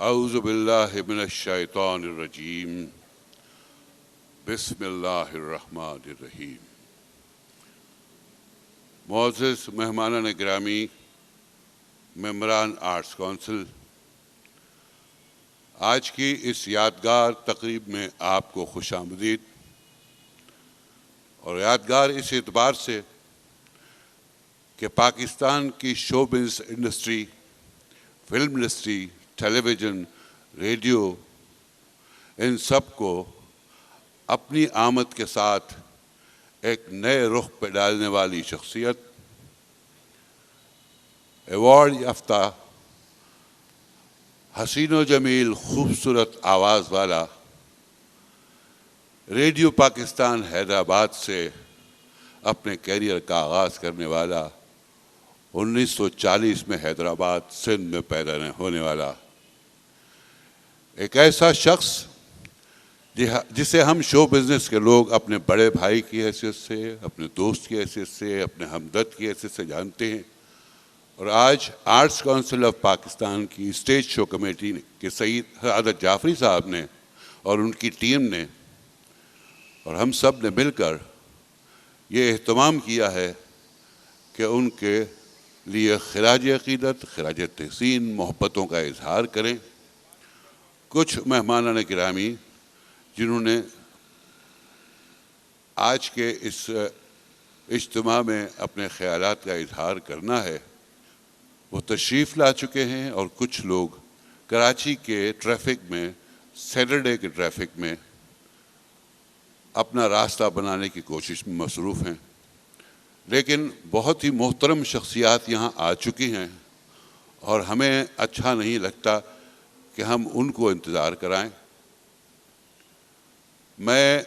اعوذ باللہ من الشیطان الرجیم بسم اللہ الرحمن الرحیم۔ معزز مہمانان گرامی، ممبران آرٹس کونسل، آج کی اس یادگار تقریب میں آپ کو خوش آمدید۔ اور یادگار اس اعتبار سے کہ پاکستان کی show business industry, film industry, television, radio, ان سب کو اپنی آمد کے ساتھ ایک نئے رخ پہ ڈالنے والی شخصیت، ایوارڈ یافتہ، حسین و جمیل خوبصورت آواز والا، ریڈیو پاکستان حیدرآباد سے اپنے کیریئر کا آغاز کرنے والا، 1940 میں حیدرآباد سندھ میں پیدا ہونے والا ایک ایسا شخص جسے ہم شو بزنس کے لوگ اپنے بڑے بھائی کی حیثیت سے، اپنے دوست کی حیثیت سے، اپنے ہمدرد کی حیثیت سے جانتے ہیں۔ اور آج آرٹس کونسل آف پاکستان کی اسٹیج شو کمیٹی کے سید سعادت جعفری صاحب نے اور ان کی ٹیم نے اور ہم سب نے مل کر یہ اہتمام کیا ہے کہ ان کے لیے خراج عقیدت، خراج تحسین، محبتوں کا اظہار کریں۔ کچھ مہمانان گرامی جنہوں نے آج کے اس اجتماع میں اپنے خیالات کا اظہار کرنا ہے، وہ تشریف لا چکے ہیں، اور کچھ لوگ کراچی کے ٹریفک میں، سیٹرڈے کے ٹریفک میں اپنا راستہ بنانے کی کوشش میں مصروف ہیں۔ لیکن بہت ہی محترم شخصیات یہاں آ چکی ہیں اور ہمیں اچھا نہیں لگتا کہ ہم ان کو انتظار کرائیں۔ میں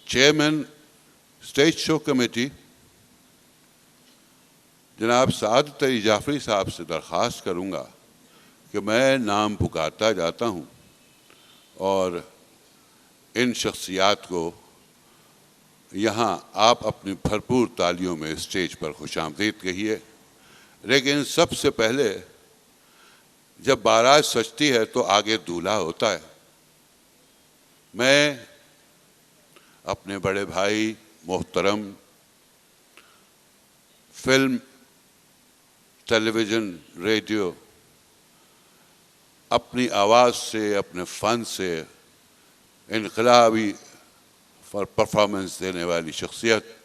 چیئرمین اسٹیج شو کمیٹی جناب سعادت علی جعفری صاحب سے درخواست کروں گا کہ میں نام پکارتا جاتا ہوں اور ان شخصیات کو یہاں آپ اپنی بھرپور تالیوں میں اسٹیج پر خوش آمدید کہیے۔ لیکن سب سے پہلے جب بارات سجتی ہے تو آگے دولہا ہوتا ہے۔ میں اپنے بڑے بھائی محترم، فلم، ٹیلی ویژن، ریڈیو، اپنی آواز سے، اپنے فن سے انقلابی پرفارمنس دینے والی شخصیت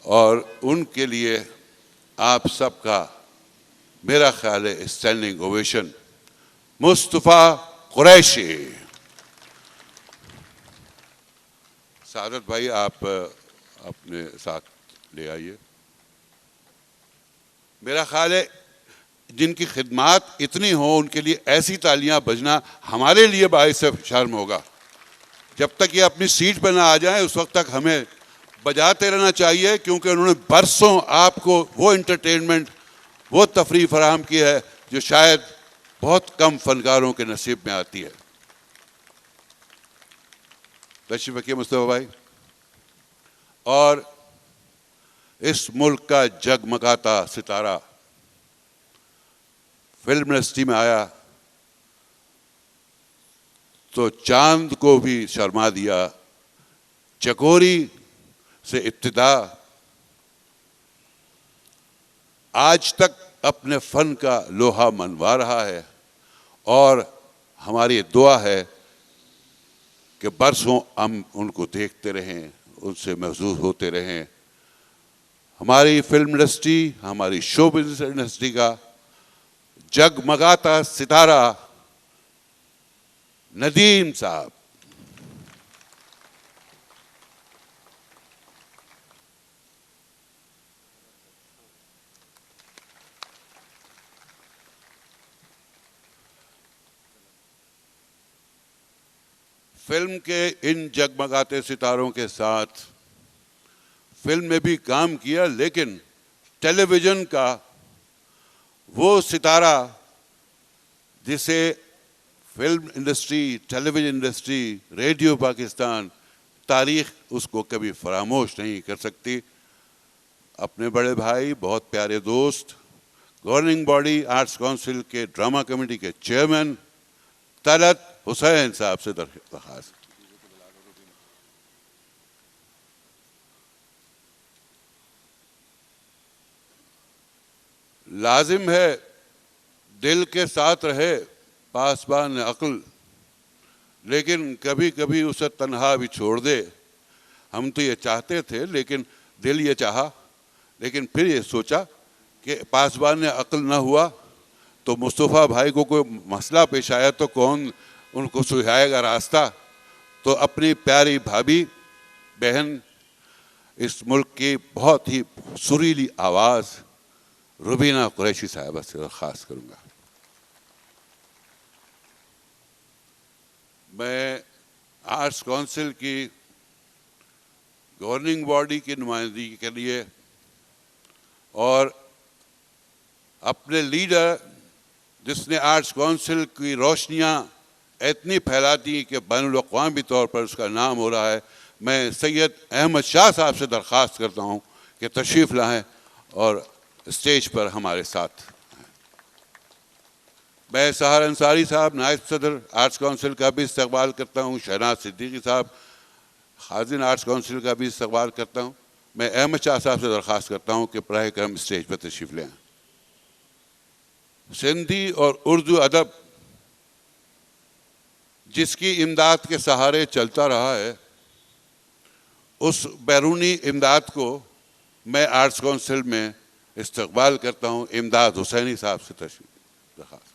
اور ان کے لیے آپ سب کا میرا خیال ہے اسٹینڈنگ اوویشن، مصطفیٰ قریشی۔ سعادت بھائی آپ اپنے ساتھ لے آئیے۔ میرا خیال ہے جن کی خدمات اتنی ہوں ان کے لیے ایسی تالیاں بجنا ہمارے لیے باعث شرم ہوگا۔ جب تک یہ اپنی سیٹ پہ نہ آ جائیں اس وقت تک ہمیں بجاتے رہنا چاہیے، کیونکہ انہوں نے برسوں آپ کو وہ انٹرٹینمنٹ، وہ تفریح فراہم کی ہے جو شاید بہت کم فنکاروں کے نصیب میں آتی ہے۔ تشریف رکھیے مصطفیٰ بھائی۔ اور اس ملک کا جگمگاتا ستارہ فلم انڈسٹری میں آیا تو چاند کو بھی شرما دیا۔ چکوری سے ابتدا آج تک اپنے فن کا لوہا منوا رہا ہے، اور ہماری دعا ہے کہ برسوں ہم ان کو دیکھتے رہیں، ان سے محظوظ ہوتے رہیں۔ ہماری فلم انڈسٹری، ہماری شو بزنس انڈسٹری کا جگمگاتا ستارہ ندیم صاحب۔ فلم کے ان جگمگاتے ستاروں کے ساتھ فلم میں بھی کام کیا، لیکن ٹیلی ویژن کا وہ ستارہ جسے فلم انڈسٹری، ٹیلی ویژن انڈسٹری، ریڈیو پاکستان، تاریخ اس کو کبھی فراموش نہیں کر سکتی۔ اپنے بڑے بھائی، بہت پیارے دوست، جناب سعادت علی جعفری صاحب گورننگ باڈی آرٹس کونسل کے ڈرامہ کمیٹی کے چیئرمین طلعت حسین صاحب سے درخواست. لازم ہے دل کے ساتھ رہے پاسبان عقل، لیکن کبھی کبھی اسے تنہا بھی چھوڑ دے. ہم تو یہ چاہتے تھے، لیکن دل یہ چاہا، لیکن پھر یہ سوچا کہ پاسبان عقل نہ ہوا تو مصطفیٰ بھائی کو کوئی مسئلہ پیش آیا تو کون ان کو سجھائے گا راستہ. تو اپنی پیاری بھابھی بہن، اس ملک کی بہت ہی سریلی آواز روبینہ قریشی صاحبہ سے درخواست کروں گا. میں آرٹس کونسل کی گورننگ باڈی کی نمائندگی کے لیے اور اپنے لیڈر جس نے آرٹس کونسل کی روشنیاں اتنی پھیلا دی کہ بین الاقوامی طور پر اس کا نام ہو رہا ہے، میں سید احمد شاہ صاحب سے درخواست کرتا ہوں کہ تشریف لائیں اور اسٹیج پر ہمارے ساتھ. میں سحر انصاری صاحب نائب صدر آرٹس کونسل کا بھی استقبال کرتا ہوں. شہناز صدیقی صاحب خازن آرٹس کونسل کا بھی استقبال کرتا ہوں. میں احمد شاہ صاحب سے درخواست کرتا ہوں کہ براہ کرم اسٹیج پر تشریف لیں. سندھی اور اردو ادب جس کی امداد کے سہارے چلتا رہا ہے، اس بیرونی امداد کو میں آرٹس کونسل میں استقبال کرتا ہوں. امداد حسینی صاحب سے تشریف درخواست.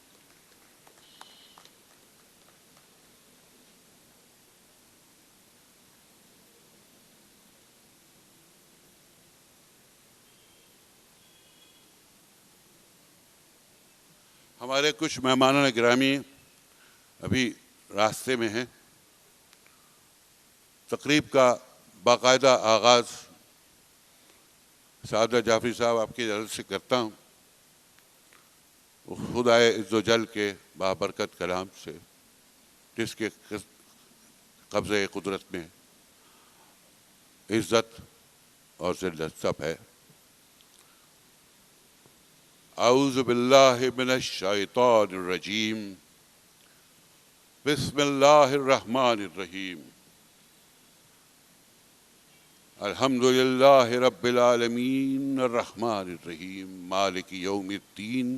ہمارے کچھ مہمانان گرامی ابھی راستے میں ہیں. تقریب کا باقاعدہ آغاز سعادت جعفری صاحب آپ کی اجازت سے کرتا ہوں، خدائے عز و جل کے بابرکت کلام سے، جس کے قبضۂ قدرت میں عزت اور ذلت سب ہے. اعوذ باللہ من الشیطان الرجیم، بسم اللہ الرحمن الرحیم. الحمد للہ رب العالمین الرحمن الرحیم مالک یوم الدین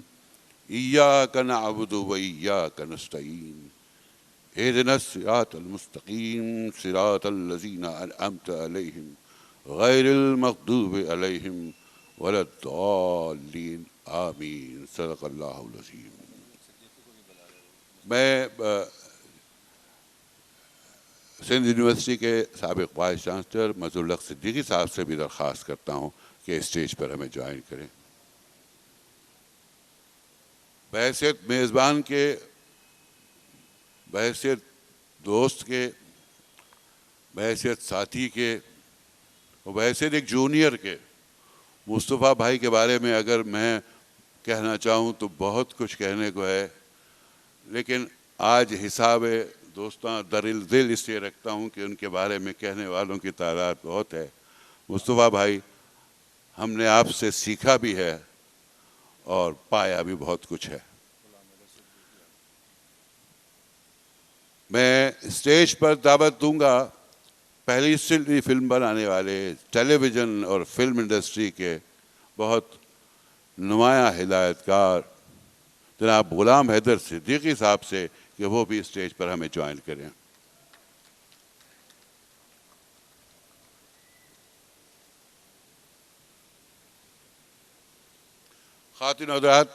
ایاک نعبد و ایاک نستعین اہدنا الصراط المستقیم صراط الذین انعمت علیہم غیر المغضوب علیہم ولا الضالین آمین. صدق اللہ العظیم. میں سندھ یونیورسٹی کے سابق وائس چانسلر مظہر الحق صدیقی صاحب سے بھی درخواست کرتا ہوں کہ اسٹیج پر ہمیں جوائن کریں. بحیثیت میزبان کے، بحیثیت دوست کے، بحیثیت ساتھی کے اور بحیثیت ایک جونیئر کے، مصطفیٰ بھائی کے بارے میں اگر میں کہنا چاہوں تو بہت کچھ کہنے کو ہے، لیکن آج حساب دوستاں در دل اس لیے رکھتا ہوں کہ ان کے بارے میں کہنے والوں کی تعداد بہت ہے. مصطفیٰ بھائی، ہم نے آپ سے سیکھا بھی ہے اور پایا بھی بہت کچھ ہے. میں اسٹیج پر دعوت دوں گا پہلی سندھی فلم بنانے والے، ٹیلی ویژن اور فلم انڈسٹری کے بہت نمایاں ہدایت کار جناب غلام حیدر صدیقی صاحب سے کہ وہ بھی اسٹیج پر ہمیں جوائن کریں. خواتین و حضرات،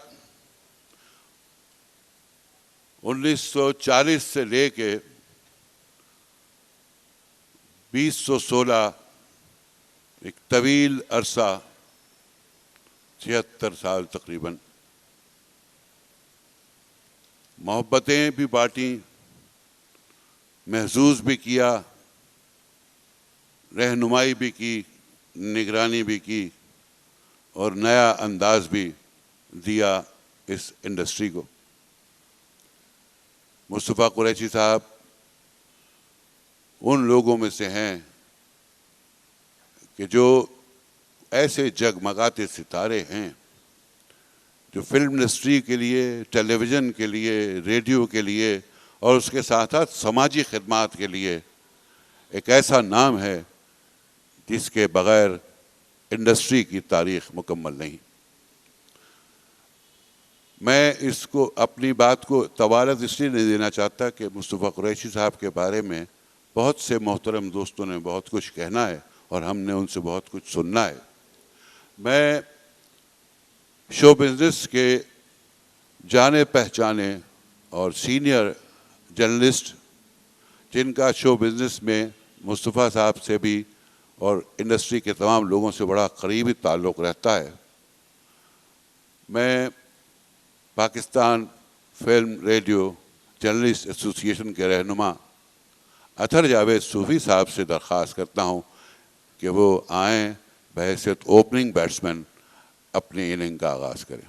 1940 سے لے کے 2016 ایک طویل عرصہ، 76 سال تقریباً، محبتیں بھی بانٹیں، محظوظ بھی کیا، رہنمائی بھی کی، نگرانی بھی کی اور نیا انداز بھی دیا اس انڈسٹری کو. مصطفیٰ قریشی صاحب ان لوگوں میں سے ہیں کہ جو ایسے جگمگاتے ستارے ہیں جو فلم انڈسٹری کے لیے، ٹیلی ویژن کے لیے، ریڈیو کے لیے اور اس کے ساتھ ساتھ سماجی خدمات کے لیے ایک ایسا نام ہے جس کے بغیر انڈسٹری کی تاریخ مکمل نہیں۔ میں اس کو اپنی بات کو توارد اس لیے نہیں دینا چاہتا کہ مصطفیٰ قریشی صاحب کے بارے میں بہت سے محترم دوستوں نے بہت کچھ کہنا ہے اور ہم نے ان سے بہت کچھ سننا ہے۔ میں شو بزنس کے جانے پہچانے اور سینئر جرنلسٹ جن کا شو بزنس میں مصطفیٰ صاحب سے بھی اور انڈسٹری کے تمام لوگوں سے بڑا قریبی تعلق رہتا ہے، میں پاکستان فلم ریڈیو جرنلسٹ ایسوسی ایشن کے رہنما اطہر جاوید صوفی صاحب سے درخواست کرتا ہوں کہ وہ آئیں، بحیثیت اوپننگ بیٹسمین اپنی اننگ کا آغاز کریں۔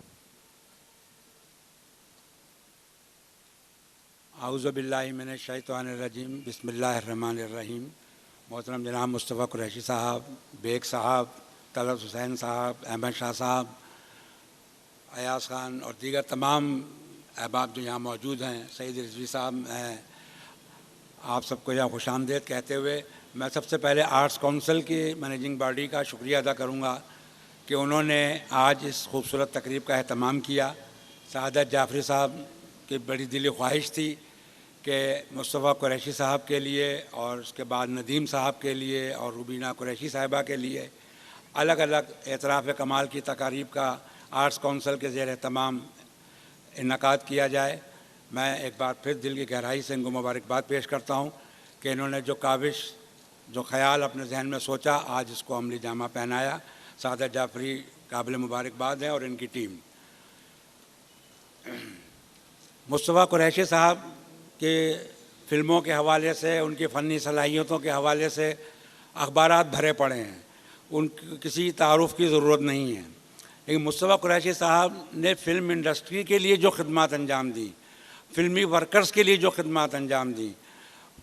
اعوذ باللہ من الشیطان الرجیم، بسم اللہ الرحمن الرحیم۔ محترم جناب مصطفیٰ قریشی صاحب، بیگ صاحب، طلعت حسین صاحب، احمد شاہ صاحب، ایاز خان اور دیگر تمام احباب جو یہاں موجود ہیں، سعید رضوی صاحب ہیں، آپ سب کو یہاں خوش آمدید کہتے ہوئے میں سب سے پہلے آرٹس کونسل کی مینیجنگ باڈی کا شکریہ ادا کروں گا کہ انہوں نے آج اس خوبصورت تقریب کا اہتمام کیا۔ سعادت جعفری صاحب کی بڑی دلی خواہش تھی کہ مصطفیٰ قریشی صاحب کے لیے اور اس کے بعد ندیم صاحب کے لیے اور روبینہ قریشی صاحبہ کے لیے الگ الگ اعتراف کمال کی تقاریب کا آرٹس کونسل کے زیر اہتمام انعقاد کیا جائے۔ میں ایک بار پھر دل کی گہرائی سے ان کو مبارکباد پیش کرتا ہوں کہ انہوں نے جو کاوش، جو خیال اپنے ذہن میں سوچا، آج اس کو عملی جامہ پہنایا۔ سعادت جعفری قابل مبارکباد ہیں اور ان کی ٹیم۔ مصطفیٰ قریشی صاحب کے فلموں کے حوالے سے، ان کی فنی صلاحیتوں کے حوالے سے اخبارات بھرے پڑے ہیں، ان کی کسی تعارف کی ضرورت نہیں ہے، لیکن مصطفیٰ قریشی صاحب نے فلم انڈسٹری کے لیے جو خدمات انجام دی، فلمی ورکرز کے لیے جو خدمات انجام دی،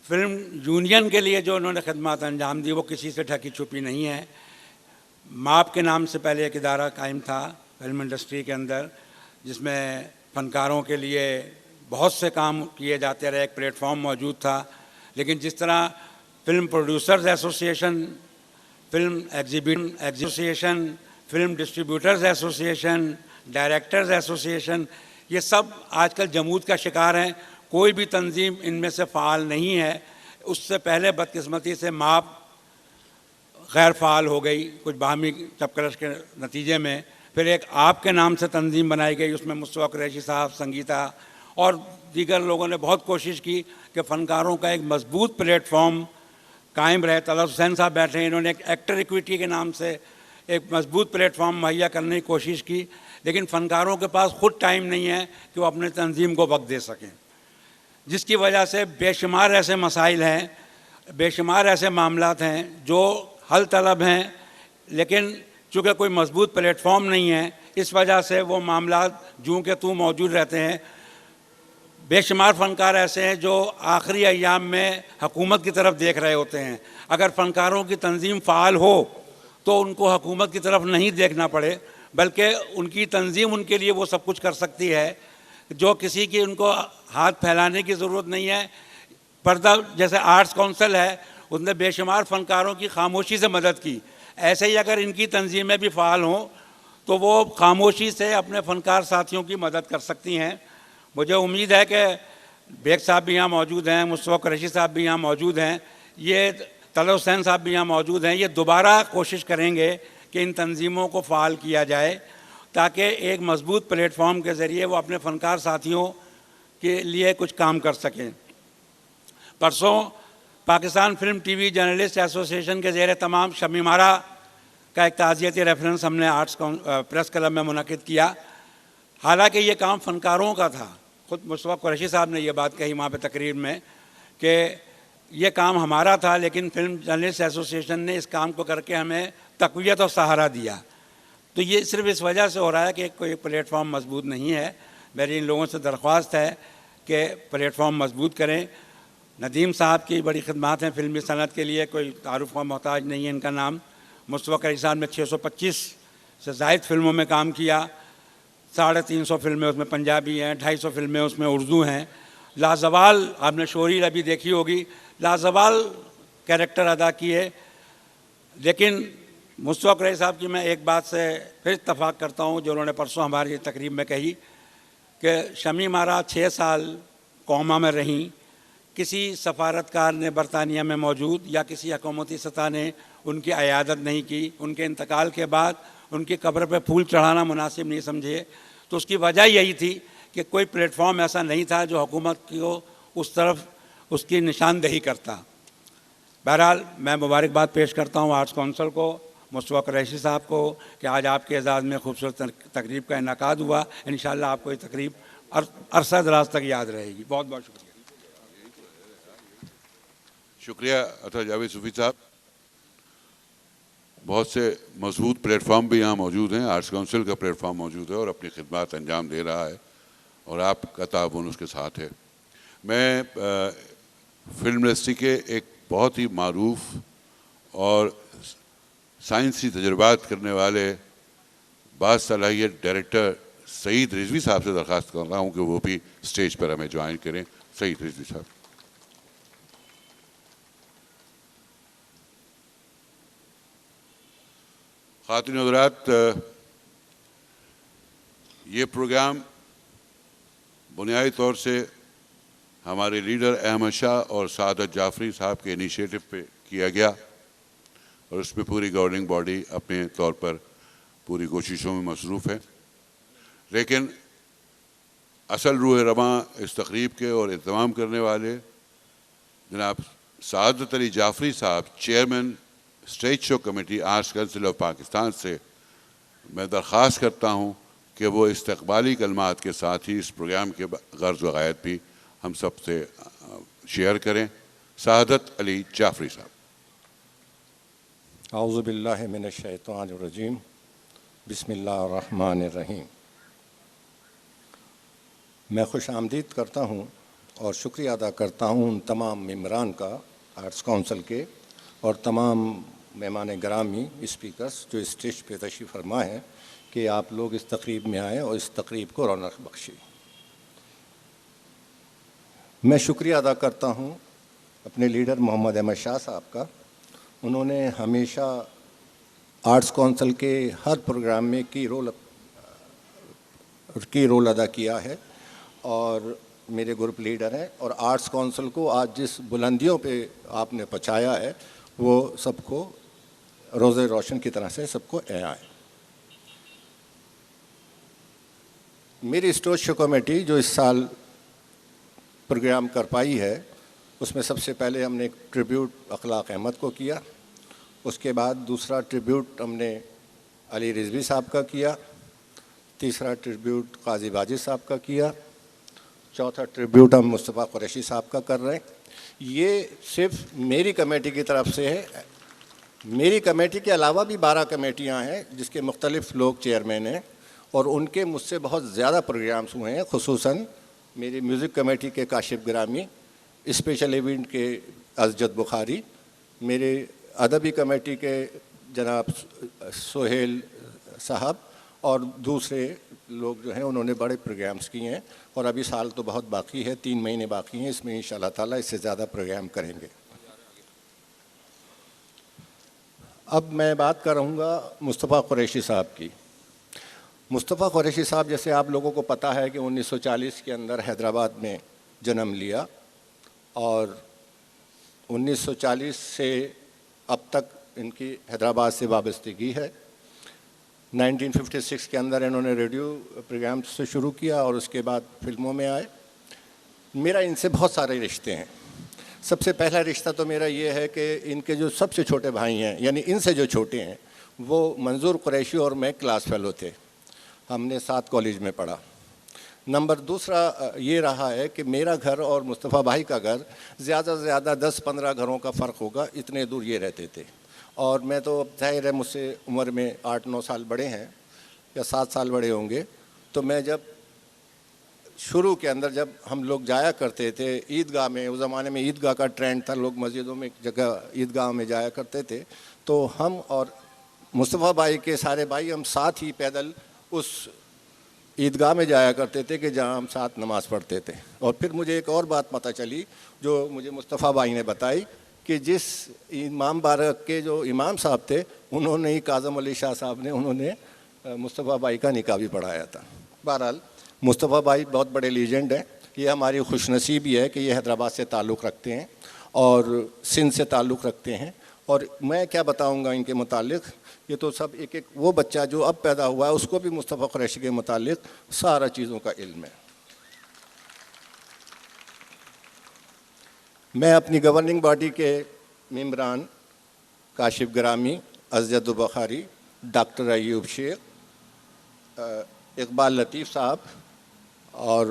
فلم یونین کے لیے جو انہوں نے خدمات انجام دی، وہ کسی سے ڈھکی چھپی نہیں ہے۔ ماپ کے نام سے پہلے ایک ادارہ قائم تھا فلم انڈسٹری کے اندر، جس میں فنکاروں کے لیے بہت سے کام کیے جاتے رہے، ایک پلیٹ فارم موجود تھا، لیکن جس طرح فلم پروڈیوسرز ایسوسی ایشن، فلم ایسوسی ایشن، فلم ڈسٹریبیوٹرز ایسوسی ایشن، ڈائریکٹرز ایسوسی ایشن، یہ سب آج کل جمود کا شکار ہیں، کوئی بھی تنظیم ان میں سے فعال نہیں ہے۔ اس سے پہلے بدقسمتی سے ماپ غیر فعال ہو گئی کچھ باہمی ٹکرش کے نتیجے میں، پھر ایک آپ کے نام سے تنظیم بنائی گئی، اس میں مصطفیٰ قریشی صاحب، سنگیتا اور دیگر لوگوں نے بہت کوشش کی کہ فنکاروں کا ایک مضبوط پلیٹ فارم قائم رہے۔ طلعت حسین صاحب بیٹھے ہیں، انہوں نے ایک ایکٹر ایکویٹی کے نام سے ایک مضبوط پلیٹ فارم مہیا کرنے کی کوشش کی، لیکن فنکاروں کے پاس خود ٹائم نہیں ہے کہ وہ اپنے تنظیم کو وقت دے سکیں، جس کی وجہ سے بے شمار ایسے مسائل ہیں، بے شمار ایسے معاملات ہیں جو حل طلب ہیں، لیکن چونکہ کوئی مضبوط پلیٹ فارم نہیں ہے، اس وجہ سے وہ معاملات جوں کہ توں موجود رہتے ہیں۔ بے شمار فنکار ایسے ہیں جو آخری ایام میں حکومت کی طرف دیکھ رہے ہوتے ہیں۔ اگر فنکاروں کی تنظیم فعال ہو تو ان کو حکومت کی طرف نہیں دیکھنا پڑے، بلکہ ان کی تنظیم ان کے لیے وہ سب کچھ کر سکتی ہے، جو کسی کی ان کو ہاتھ پھیلانے کی ضرورت نہیں ہے۔ پردہ جیسے آرٹس کونسل ہے، اس نے بے شمار فنکاروں کی خاموشی سے مدد کی، ایسے ہی اگر ان کی تنظیمیں بھی فعال ہوں تو وہ خاموشی سے اپنے فنکار ساتھیوں کی مدد کر سکتی ہیں۔ مجھے امید ہے کہ بیگ صاحب بھی یہاں موجود ہیں، مصطفیٰ قریشی صاحب بھی یہاں موجود ہیں، یہ طلعت حسین صاحب بھی یہاں موجود ہیں، یہ دوبارہ کوشش کریں گے کہ ان تنظیموں کو فعال کیا جائے تاکہ ایک مضبوط پلیٹ فارم کے ذریعے وہ اپنے فنکار ساتھیوں کے لیے کچھ کام کر سکیں۔ پرسوں Pakistan film T V journalist ایسوسی ایشن کے زیر تمام شب مارا کا ایک تعزیتی ریفرنس ہم نے آرٹس پریس کلب میں منعقد کیا۔ حالانکہ یہ کام فنکاروں کا تھا، خود مصطفیٰ قریشی صاحب نے یہ بات کہی وہاں پہ تقریر میں کہ یہ کام ہمارا تھا، لیکن فلم جرنلسٹ ایسوسی ایشن نے اس کام کو کر کے ہمیں تقویت اور سہارا دیا۔ تو یہ صرف اس وجہ سے ہو رہا ہے کہ کوئی پلیٹ فارم مضبوط نہیں ہے۔ میری ان لوگوں سے درخواست ہے کہ پلیٹ فارم مضبوط کریں۔ ندیم صاحب کی بڑی خدمات ہیں فلمی صنعت کے لیے، کوئی تعارف کا محتاج نہیں ہے ان کا نام۔ مصطفیٰ قریشی صاحب نے 625 سے زائد فلموں میں کام کیا۔ 350 فلمیں اس میں پنجابی ہیں، 250 فلمیں اس میں اردو ہیں. لازوال، آپ نے شوری ابھی دیکھی ہوگی، لازوال کیریکٹر ادا کیے. لیکن مصطفیٰ قریشی صاحب کی میں ایک بات سے پھر اتفاق کرتا ہوں جو انہوں نے پرسوں ہماری تقریب میں کہی کہ شمیم مہاراج 6 سال کوما میں رہیں، کسی سفارتکار نے برطانیہ میں موجود یا کسی حکومتی سطح نے ان کی عیادت نہیں کی. ان کے انتقال کے بعد ان کی قبر پہ پھول چڑھانا مناسب نہیں سمجھے. تو اس کی وجہ یہی تھی کہ کوئی پلیٹ فارم ایسا نہیں تھا جو حکومت کو اس طرف اس کی نشاندہی کرتا. بہرحال میں مبارکباد پیش کرتا ہوں آرٹس کونسل کو، مصطفیٰ قریشی صاحب کو کہ آج آپ کے اعزاز میں خوبصورت تقریب کا انعقاد ہوا. انشاءاللہ آپ کو یہ تقریب عرصہ دراز تک یاد رہے گی. بہت بہت شکریہ. شکریہ عطا جاوید صوفی صاحب. بہت سے مضبوط پلیٹ فارم بھی یہاں موجود ہیں. آرٹس کونسل کا پلیٹ فارم موجود ہے اور اپنی خدمات انجام دے رہا ہے اور آپ کا تعاون اس کے ساتھ ہے. میں فلم انڈسٹری کے ایک بہت ہی معروف اور سائنسی تجربات کرنے والے باصلاحیت ڈائریکٹر سعید رضوی صاحب سے درخواست کر رہا ہوں کہ وہ بھی اسٹیج پر ہمیں جوائن کریں. سعید رضوی صاحب. خواتین و حضرات، یہ پروگرام بنیادی طور سے ہمارے لیڈر احمد شاہ اور سعادت جعفری صاحب کے انیشیٹو پہ کیا گیا اور اس میں پوری گورننگ باڈی اپنے طور پر پوری کوششوں میں مصروف ہے. لیکن اصل روح رواں اس تقریب کے اور اہتمام کرنے والے جناب سعادت علی جعفری صاحب، chairman stage show committee arts council of Pakistan سے میں درخواست کرتا ہوں کہ وہ استقبالی کلمات کے ساتھ ہی اس پروگرام کے غرض و غایت بھی ہم سب سے شیئر کریں. سعادت علی جعفری صاحب. اعوذ باللہ من الشیطان الرجیم، بسم اللہ الرحمن الرحیم. میں خوش آمدید کرتا ہوں اور شکریہ ادا کرتا ہوں ان تمام ممبران کا آرٹس کونسل کے اور تمام مہمان گرامی اسپیکرز جو اسٹیج پہ تشریف فرما ہیں کہ آپ لوگ اس تقریب میں آئیں اور اس تقریب کو رونق بخشی. میں شکریہ ادا کرتا ہوں اپنے لیڈر محمد احمد شاہ صاحب کا. انہوں نے ہمیشہ آرٹس کونسل کے ہر پروگرام میں کی رول ادا کیا ہے اور میرے گروپ لیڈر ہیں اور آرٹس کونسل کو آج جس بلندیوں پہ آپ نے پہنچایا ہے وہ سب کو روز روشن کی طرح سے سب کو عیاں ہے. میری اسٹیج شو کمیٹی جو اس سال پروگرام کر پائی ہے اس میں سب سے پہلے ہم نے ایک ٹریبیوٹ اخلاق احمد کو کیا. اس کے بعد دوسرا ٹریبیوٹ ہم نے علی رضوی صاحب کا کیا. تیسرا ٹریبیوٹ قاضی واجد صاحب کا کیا. چوتھا ٹریبیوٹ ہم مصطفیٰ قریشی صاحب کا کر رہے ہیں. یہ صرف میری کمیٹی کی طرف سے ہے. میری کمیٹی کے علاوہ بھی 12 کمیٹیاں ہیں جس کے مختلف لوگ چیئرمین ہیں اور ان کے مجھ سے بہت زیادہ پروگرامز ہوئے ہیں. خصوصاً میری میوزک کمیٹی کے کاشف گرامی، اسپیشل ایونٹ کے ازجد بخاری، میرے ادبی کمیٹی کے جناب سہیل صاحب اور دوسرے لوگ جو ہیں انہوں نے بڑے پروگرامز کیے ہیں اور ابھی سال تو بہت باقی ہے، 3 مہینے باقی ہیں. اس میں انشاءاللہ تعالیٰ اس سے زیادہ پروگرام کریں گے. اب میں بات کروں گا مصطفیٰ قریشی صاحب کی. مصطفیٰ قریشی صاحب جیسے آپ لوگوں کو پتہ ہے کہ 1940 کے اندر حیدرآباد میں جنم لیا اور 1940 سے اب تک ان کی حیدرآباد سے وابستگی ہے. 1956 کے اندر انہوں نے ریڈیو پروگرام سے شروع کیا اور اس کے بعد فلموں میں آئے. میرا ان سے بہت سارے رشتے ہیں. سب سے پہلا رشتہ تو میرا یہ ہے کہ ان کے جو سب سے چھوٹے بھائی ہیں، یعنی ان سے جو چھوٹے ہیں، وہ منظور قریشی اور میں کلاس فیلو تھے. ہم نے ساتھ کالج میں پڑھا. نمبر دوسرا یہ رہا ہے کہ میرا گھر اور مصطفیٰ بھائی کا گھر زیادہ سے زیادہ 10-15 گھروں کا فرق ہوگا، اتنے دور یہ رہتے تھے. اور میں تو اب ظاہر ہے مجھ سے عمر میں 8-9 سال بڑے ہیں یا 7 سال بڑے ہوں گے. تو میں جب شروع کے اندر جب ہم لوگ جایا کرتے تھے عیدگاہ میں، اس زمانے میں عیدگاہ کا ٹرینڈ تھا، لوگ مسجدوں میں جگہ عیدگاہ میں جایا کرتے تھے، تو ہم اور مصطفیٰ بھائی کے سارے بھائی ہم ساتھ ہی پیدل اس عیدگاہ میں جایا کرتے تھے کہ جہاں ہم ساتھ نماز پڑھتے تھے. اور پھر مجھے ایک اور بات پتہ چلی جو مجھے مصطفیٰ بھائی نے بتائی کہ جس امام بارک کے جو امام صاحب تھے انہوں نے ہی کاظم علی شاہ صاحب نے انہوں نے مصطفیٰ بھائی کا نکاح بھی پڑھایا تھا. بہرحال مصطفیٰ بھائی بہت بڑے لیجنڈ ہیں. یہ ہماری خوش نصیبی ہے کہ یہ حیدرآباد سے تعلق رکھتے ہیں اور سندھ سے تعلق رکھتے ہیں. اور میں کیا بتاؤں گا ان کے متعلق, یہ تو سب ایک ایک وہ بچہ جو اب پیدا ہوا ہے اس کو بھی مصطفیٰ قریشی کے متعلق سارا چیزوں کا علم ہے. میں اپنی گورننگ باڈی کے ممبران کاشف گرامی, ازید بخاری, ڈاکٹر ایوب شیخ, اقبال لطیف صاحب اور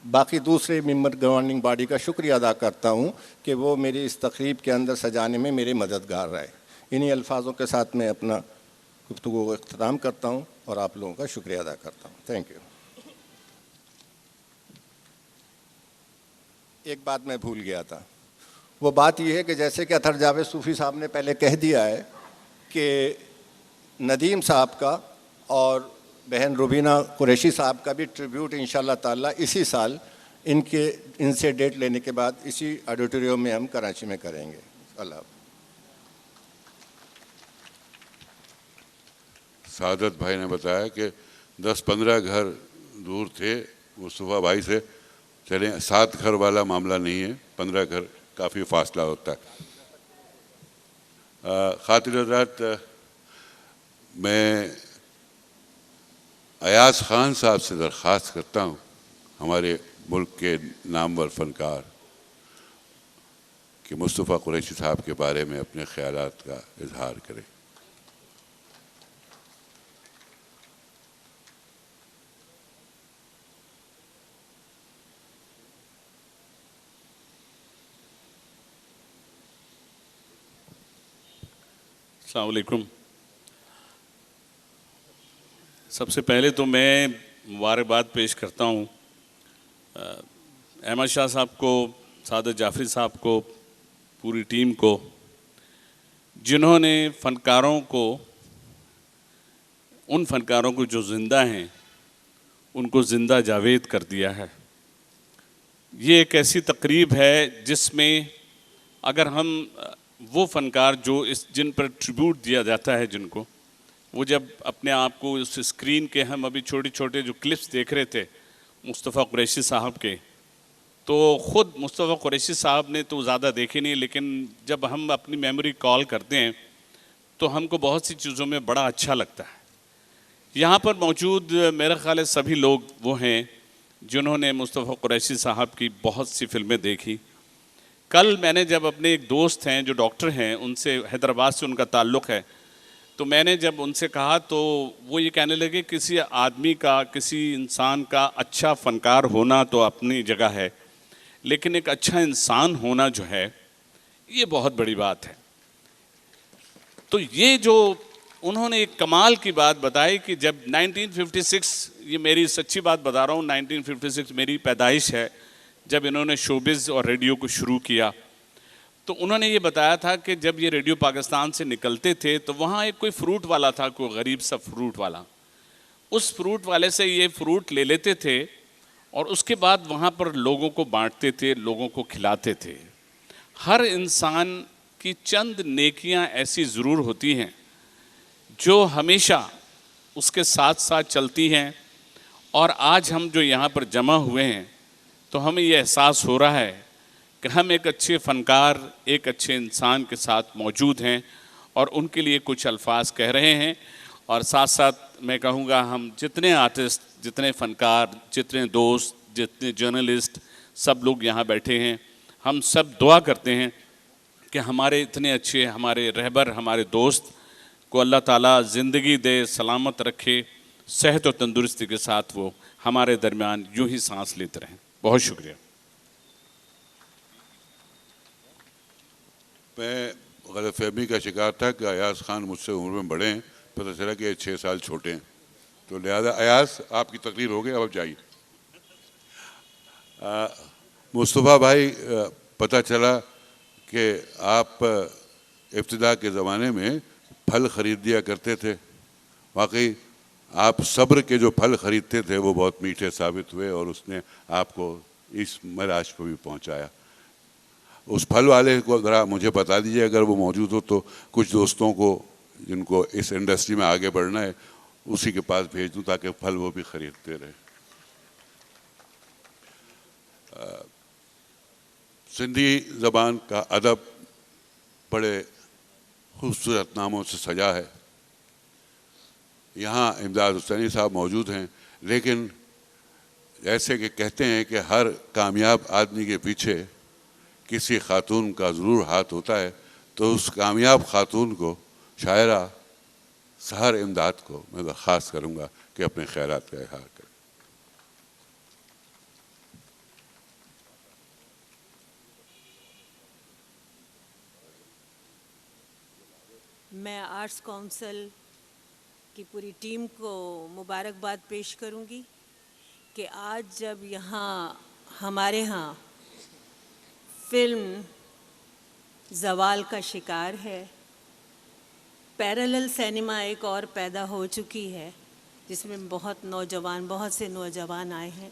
باقی دوسرے ممبر گورننگ باڈی کا شکریہ ادا کرتا ہوں کہ وہ میری اس تقریب کے اندر سجانے میں میرے مددگار رہے. انہی الفاظوں کے ساتھ میں اپنا گفتگو کو اختتام کرتا ہوں اور آپ لوگوں کا شکریہ ادا کرتا ہوں. Thank you. ایک بات میں بھول گیا تھا, وہ بات یہ ہے کہ جیسے کہ اطہر جاوید صوفی صاحب نے پہلے کہہ دیا ہے کہ ندیم صاحب کا اور بہن روبینہ قریشی صاحب کا بھی ٹریبیوٹ انشاءاللہ تعالیٰ اسی سال ان سے ڈیٹ لینے کے بعد اسی آڈیٹوریم میں ہم کراچی میں کریں گے. اللہ حافظ. سعادت بھائی نے بتایا کہ 10-15 گھر دور تھے مصطفیٰ بھائی سے. چلیں 7 گھر والا معاملہ نہیں ہے, 15 گھر کافی فاصلہ ہوتا ہے. خاطر حضرات, میں ایاز خان صاحب سے درخواست کرتا ہوں, ہمارے ملک کے نامور فنکار, کہ مصطفیٰ قریشی صاحب کے بارے میں اپنے خیالات کا اظہار کریں. السلام علیکم. سب سے پہلے تو میں مبارکباد پیش کرتا ہوں احمد شاہ صاحب کو, سعادت جعفری صاحب کو, پوری ٹیم کو, جنہوں نے ان فنکاروں کو جو زندہ ہیں ان کو زندہ جاوید کر دیا ہے. یہ ایک ایسی تقریب ہے جس میں اگر ہم وہ فنکار جو جن پر ٹریبیوٹ دیا جاتا ہے, جن کو وہ جب اپنے آپ کو اس اسکرین کے, ہم ابھی چھوٹے چھوٹے جو کلپس دیکھ رہے تھے مصطفیٰ قریشی صاحب کے, تو خود مصطفیٰ قریشی صاحب نے تو زیادہ دیکھے نہیں, لیکن جب ہم اپنی میموری کال کرتے ہیں تو ہم کو بہت سی چیزوں میں بڑا اچھا لگتا ہے. یہاں پر موجود میرا خیال ہے سبھی لوگ وہ ہیں جنہوں نے مصطفیٰ قریشی صاحب کی بہت سی فلمیں دیکھی. کل میں نے جب اپنے ایک دوست ہیں جو ڈاکٹر ہیں, ان سے حیدرآباد سے ان کا تعلق ہے, تو میں نے جب ان سے کہا تو وہ یہ کہنے لگے کسی آدمی کا, کسی انسان کا اچھا فنکار ہونا تو اپنی جگہ ہے, لیکن ایک اچھا انسان ہونا جو ہے یہ بہت بڑی بات ہے. تو یہ جو انہوں نے ایک کمال کی بات بتائی کہ جب 1956, یہ میری سچی بات بتا رہا ہوں, 1956 میری پیدائش ہے جب انہوں نے شوبز اور ریڈیو کو شروع کیا, تو انہوں نے یہ بتایا تھا کہ جب یہ ریڈیو پاکستان سے نکلتے تھے تو وہاں ایک کوئی فروٹ والا تھا, کوئی غریب سا فروٹ والا, اس فروٹ والے سے یہ فروٹ لے لیتے تھے اور اس کے بعد وہاں پر لوگوں کو بانٹتے تھے, لوگوں کو کھلاتے تھے. ہر انسان کی چند نیکیاں ایسی ضرور ہوتی ہیں جو ہمیشہ اس کے ساتھ ساتھ چلتی ہیں, اور آج ہم جو یہاں پر جمع ہوئے ہیں تو ہمیں یہ احساس ہو رہا ہے کہ ہم ایک اچھے فنکار, ایک اچھے انسان کے ساتھ موجود ہیں اور ان کے لیے کچھ الفاظ کہہ رہے ہیں. اور ساتھ ساتھ میں کہوں گا ہم جتنے آرٹسٹ, جتنے فنکار, جتنے دوست, جتنے جرنلسٹ, سب لوگ یہاں بیٹھے ہیں, ہم سب دعا کرتے ہیں کہ ہمارے اتنے اچھے ہمارے رہبر, ہمارے دوست کو اللہ تعالیٰ زندگی دے, سلامت رکھے, صحت و تندرستی کے ساتھ وہ ہمارے درمیان یوں ہی سانس لیتے رہیں. بہت شکریہ. میں غلط فہمی کا شکار تھا کہ ایاز خان مجھ سے عمر میں بڑے ہیں, پتہ چلا کہ 6 سال چھوٹے ہیں, تو لہذا ایاز آپ کی تقریر ہو گئی, اب جائیے. مصطفیٰ بھائی, پتہ چلا کہ آپ ابتدا کے زمانے میں پھل خرید دیا کرتے تھے. واقعی آپ صبر کے جو پھل خریدتے تھے وہ بہت میٹھے ثابت ہوئے اور اس نے آپ کو اس معراج کو بھی پہنچایا. اس پھل والے کو ذرا مجھے بتا دیجیے اگر وہ موجود ہو تو کچھ دوستوں کو جن کو اس انڈسٹری میں آگے بڑھنا ہے اسی کے پاس بھیج دوں تاکہ پھل وہ بھی خریدتے رہے. سندھی زبان کا ادب بڑے خوبصورت ناموں سے سجا ہے. یہاں امداد حسینی صاحب موجود ہیں لیکن جیسے کہ کہتے ہیں کہ ہر کامیاب آدمی کے پیچھے کسی خاتون کا ضرور ہاتھ ہوتا ہے تو اس کامیاب خاتون کو شاعرہ سحر امداد کو میں درخواست کروں گا کہ اپنے خیالات کا اظہار کریں. میں آرٹس کونسل کی پوری ٹیم کو مبارکباد پیش کروں گی کہ آج جب یہاں ہمارے ہاں فلم زوال کا شکار ہے، پیرالل سینما ایک اور پیدا ہو چکی ہے جس میں بہت سے نوجوان آئے ہیں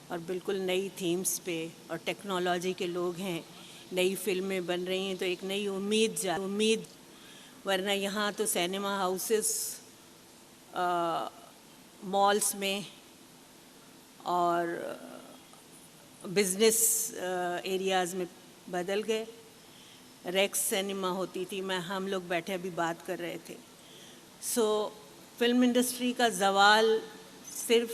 اور بالکل نئی تھیمز پہ اور ٹیکنالوجی کے لوگ ہیں، نئی فلمیں بن رہی ہیں تو ایک نئی امید ورنہ یہاں تو سینما ہاؤسز مالز میں اور بزنس ایریاز میں بدل گئے. ریکس سینما ہوتی تھی، ہم لوگ بیٹھے ابھی بات کر رہے تھے. فلم انڈسٹری کا زوال صرف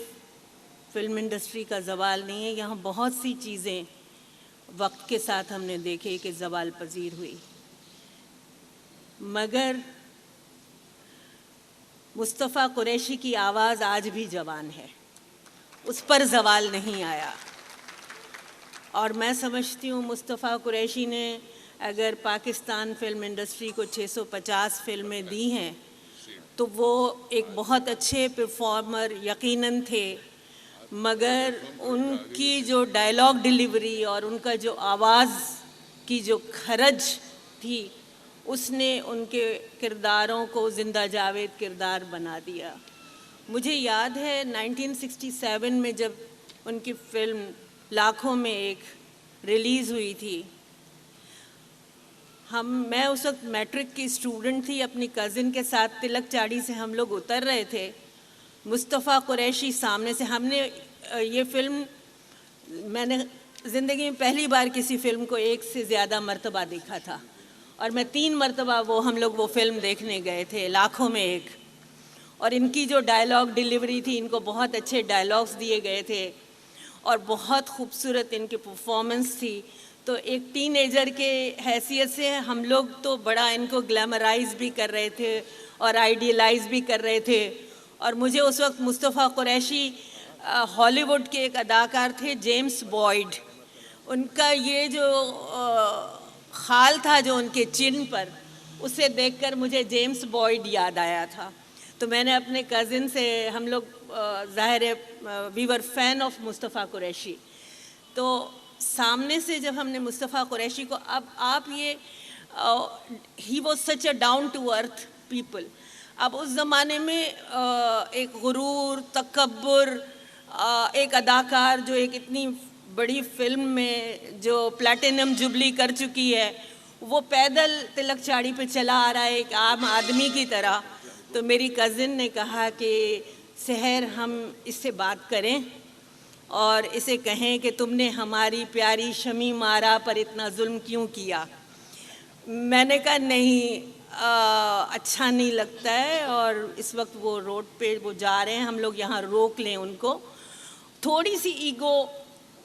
فلم انڈسٹری کا زوال نہیں ہے، یہاں بہت سی چیزیں وقت کے ساتھ ہم نے دیکھے کہ زوال پذیر ہوئی، مگر مصطفیٰ قریشی کی آواز آج بھی جوان ہے، اس پر زوال نہیں آیا. اور میں سمجھتی ہوں مصطفیٰ قریشی نے اگر پاکستان فلم انڈسٹری کو 650 فلمیں دی ہیں تو وہ ایک بہت اچھے پرفارمر یقیناً تھے، مگر ان کی جو ڈائلاگ ڈیلیوری اور ان کا جو آواز کی جو کھرج تھی اس نے ان کے کرداروں کو زندہ جاوید کردار بنا دیا. مجھے یاد ہے 1967 میں جب ان کی فلم لاکھوں میں ایک ریلیز ہوئی تھی، میں اس وقت میٹرک کی اسٹوڈنٹ تھی، اپنی کزن کے ساتھ تلک چاڑی سے ہم لوگ اتر رہے تھے، مصطفیٰ قریشی سامنے سے. ہم نے یہ فلم، میں نے زندگی میں پہلی بار کسی فلم کو ایک سے زیادہ مرتبہ دیکھا تھا اور میں 3 مرتبہ ہم لوگ وہ فلم دیکھنے گئے تھے، لاکھوں میں ایک. اور ان کی جو ڈائلاگ ڈیلیوری تھی، ان کو بہت اچھے ڈائلاگز دیے گئے تھے اور بہت خوبصورت ان کی پرفارمنس تھی. تو ایک ٹین ایجر کے حیثیت سے ہم لوگ تو بڑا ان کو گلیمرائز بھی کر رہے تھے اور آئیڈیلائز بھی کر رہے تھے. اور مجھے اس وقت مصطفیٰ قریشی ہالی ووڈ کے ایک اداکار تھے جیمس بوائڈ، ان کا یہ جو خال تھا جو ان کے چن پر، اسے دیکھ کر مجھے جیمس بوائڈ یاد آیا تھا. تو میں نے اپنے کزن سے، ہم لوگ ظاہر ہے وی ور فین آف مصطفیٰ قریشی، تو سامنے سے جب ہم نے مصطفیٰ قریشی کو، اب آپ یہ ہی was such a down to earth people. اب اس زمانے میں ایک غرور، تکبر، ایک اداکار جو ایک اتنی بڑی فلم میں جو پلیٹینم جبلی کر چکی ہے، وہ پیدل تلک چاڑی پہ چلا آ رہا ہے ایک عام آدمی کی طرح. تو میری کزن نے کہا کہ سحر ہم اس سے بات کریں اور اسے کہیں کہ تم نے ہماری پیاری شمی مارا پر اتنا ظلم کیوں کیا. میں نے کہا نہیں، اچھا نہیں لگتا ہے، اور اس وقت وہ روڈ پہ وہ جا رہے ہیں، ہم لوگ یہاں روک لیں ان کو. تھوڑی سی ایگو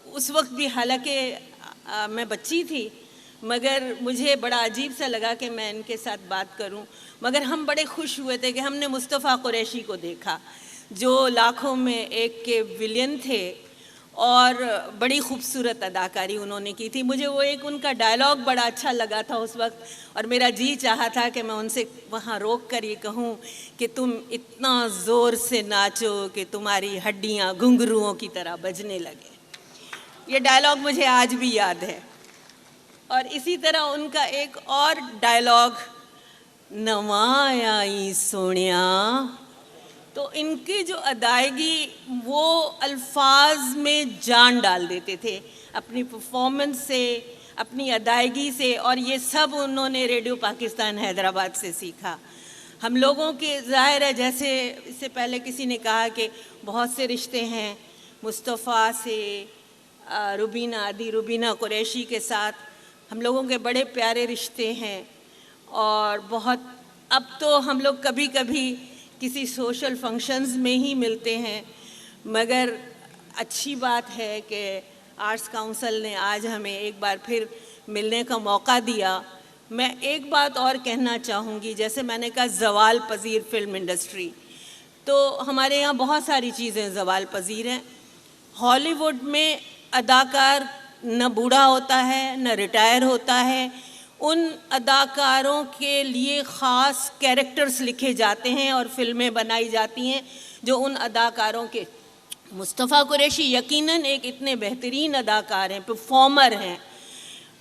اس وقت بھی، حالانکہ میں بچی تھی، مگر مجھے بڑا عجیب سا لگا کہ میں ان کے ساتھ بات کروں. مگر ہم بڑے خوش ہوئے تھے کہ ہم نے مصطفیٰ قریشی کو دیکھا جو لاکھوں میں ایک کے ولین تھے اور بڑی خوبصورت اداکاری انہوں نے کی تھی. مجھے وہ ایک ان کا ڈائلاگ بڑا اچھا لگا تھا اس وقت، اور میرا جی چاہا تھا کہ میں ان سے وہاں روک کر یہ کہوں کہ تم اتنا زور سے ناچو کہ تمہاری ہڈیاں گھنگروؤں کی طرح بجنے لگے. یہ ڈائلاگ مجھے آج بھی یاد ہے. اور اسی طرح ان کا ایک اور ڈائلاگ، نواں آئی سونیا تو ان کی جو ادائیگی وہ الفاظ میں جان ڈال دیتے تھے اپنی پرفارمنس سے، اپنی ادائیگی سے، اور یہ سب انہوں نے ریڈیو پاکستان حیدرآباد سے سیکھا. ہم لوگوں کے ظاہر ہے جیسے اس سے پہلے کسی نے کہا کہ بہت سے رشتے ہیں مصطفیٰ سے، روبینہ قریشی کے ساتھ ہم لوگوں کے بڑے پیارے رشتے ہیں، اور بہت اب تو ہم لوگ کبھی کبھی کسی سوشل فنکشنز میں ہی ملتے ہیں، مگر اچھی بات ہے کہ آرٹس کونسل نے آج ہمیں ایک بار پھر ملنے کا موقع دیا. میں ایک بات اور کہنا چاہوں گی، جیسے میں نے کہا زوال پذیر فلم انڈسٹری، تو ہمارے یہاں بہت ساری چیزیں زوال پذیر ہیں. ہالی ووڈ میں اداکار نہ بوڑھا ہوتا ہے نہ ریٹائر ہوتا ہے، ان اداکاروں کے لیے خاص کیریکٹرز لکھے جاتے ہیں اور فلمیں بنائی جاتی ہیں جو ان اداکاروں کے. مصطفیٰ قریشی یقیناً ایک اتنے بہترین اداکار ہیں، پرفارمر ہیں،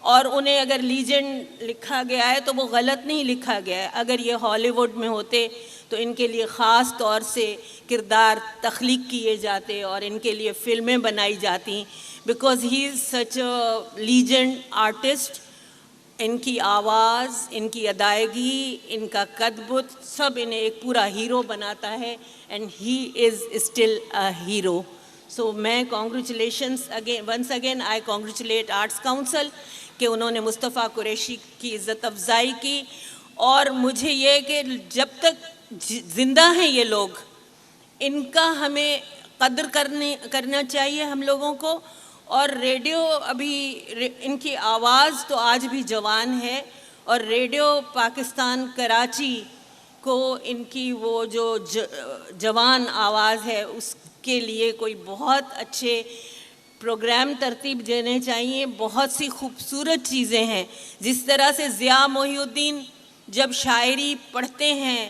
اور انہیں اگر لیجنڈ لکھا گیا ہے تو وہ غلط نہیں لکھا گیا ہے. اگر یہ ہالی ووڈ میں ہوتے تو ان کے لیے خاص طور سے کردار تخلیق کیے جاتے اور ان کے لیے فلمیں بنائی جاتی، because he is such a legend artist. ان کی آواز، ان کی ادائیگی، ان کا قد بت سب انہیں ایک پورا ہیرو بناتا ہے، and he is still a hero. So میں once again I congratulate Arts Council کہ انہوں نے مصطفیٰ قریشی کی عزت افزائی کی. اور مجھے یہ کہ جب تک زندہ ہیں یہ لوگ، ان کا ہمیں قدر کرنا چاہیے ہم لوگوں کو. اور ریڈیو ابھی ان کی آواز تو آج بھی جوان ہے، اور ریڈیو پاکستان کراچی کو ان کی وہ جو جوان آواز ہے اس کے لیے کوئی بہت اچھے پروگرام ترتیب دینے چاہیے. بہت سی خوبصورت چیزیں ہیں، جس طرح سے ضیاء محی الدین جب شاعری پڑھتے ہیں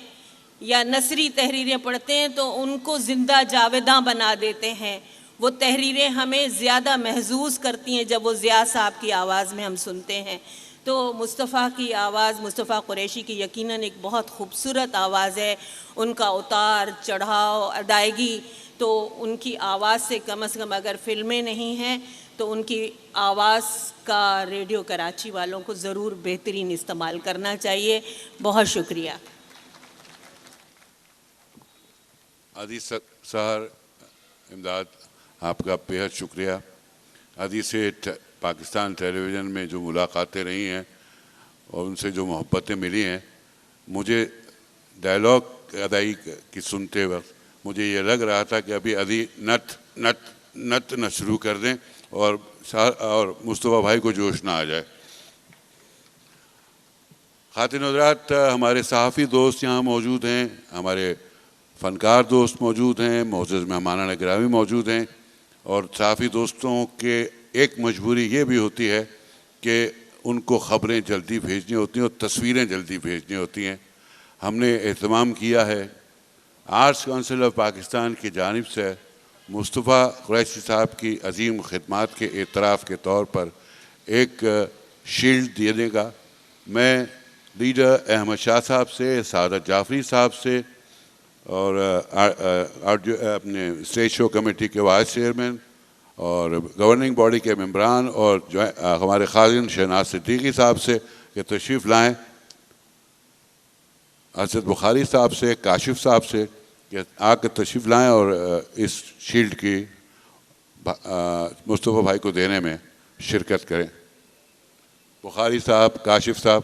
یا نثری تحریریں پڑھتے ہیں تو ان کو زندہ جاویداں بنا دیتے ہیں. وہ تحریریں ہمیں زیادہ محظوظ کرتی ہیں جب وہ ضیاء صاحب کی آواز میں ہم سنتے ہیں. تو مصطفیٰ کی آواز، مصطفیٰ قریشی کی یقیناً ایک بہت خوبصورت آواز ہے. ان کا اتار چڑھاؤ، ادائیگی، تو ان کی آواز سے کم از کم اگر فلمیں نہیں ہیں تو ان کی آواز کا ریڈیو کراچی والوں کو ضرور بہترین استعمال کرنا چاہیے. بہت شکریہ. عادی سحر امداد، آپ کا بہت شکریہ. عادی سے پاکستان ٹیلی ویژن میں جو ملاقاتیں رہی ہیں اور ان سے جو محبتیں ملی ہیں، مجھے ڈائلاگ ادائی کی سنتے وقت مجھے یہ لگ رہا تھا کہ ابھی عادی نت نہ شروع کر دیں اور مصطفیٰ بھائی کو جوش نہ آ جائے. خواتین حضرات، ہمارے صحافی دوست یہاں موجود ہیں، ہمارے فنکار دوست موجود ہیں، معزز مہمانان گرامی موجود ہیں، اور صحافی دوستوں کے ایک مجبوری یہ بھی ہوتی ہے کہ ان کو خبریں جلدی بھیجنی ہوتی ہیں اور تصویریں جلدی بھیجنی ہوتی ہیں. ہم نے اہتمام کیا ہے آرٹس کونسل آف پاکستان کی جانب سے مصطفیٰ قریشی صاحب کی عظیم خدمات کے اعتراف کے طور پر ایک شیلڈ دینے کا. میں لیڈر احمد شاہ صاحب سے، سعادت جعفری صاحب سے، اور اپنے اسٹیج شو کمیٹی کے وائس چیئرمین اور گورننگ باڈی کے ممبران اور ہمارے خازن شہناز صدیقی صاحب سے کہ تشریف لائیں، اسد بخاری صاحب سے، کاشف صاحب سے کہ آ کے تشریف لائیں اور اس شیلڈ کی مصطفیٰ بھائی کو دینے میں شرکت کریں. بخاری صاحب، کاشف صاحب.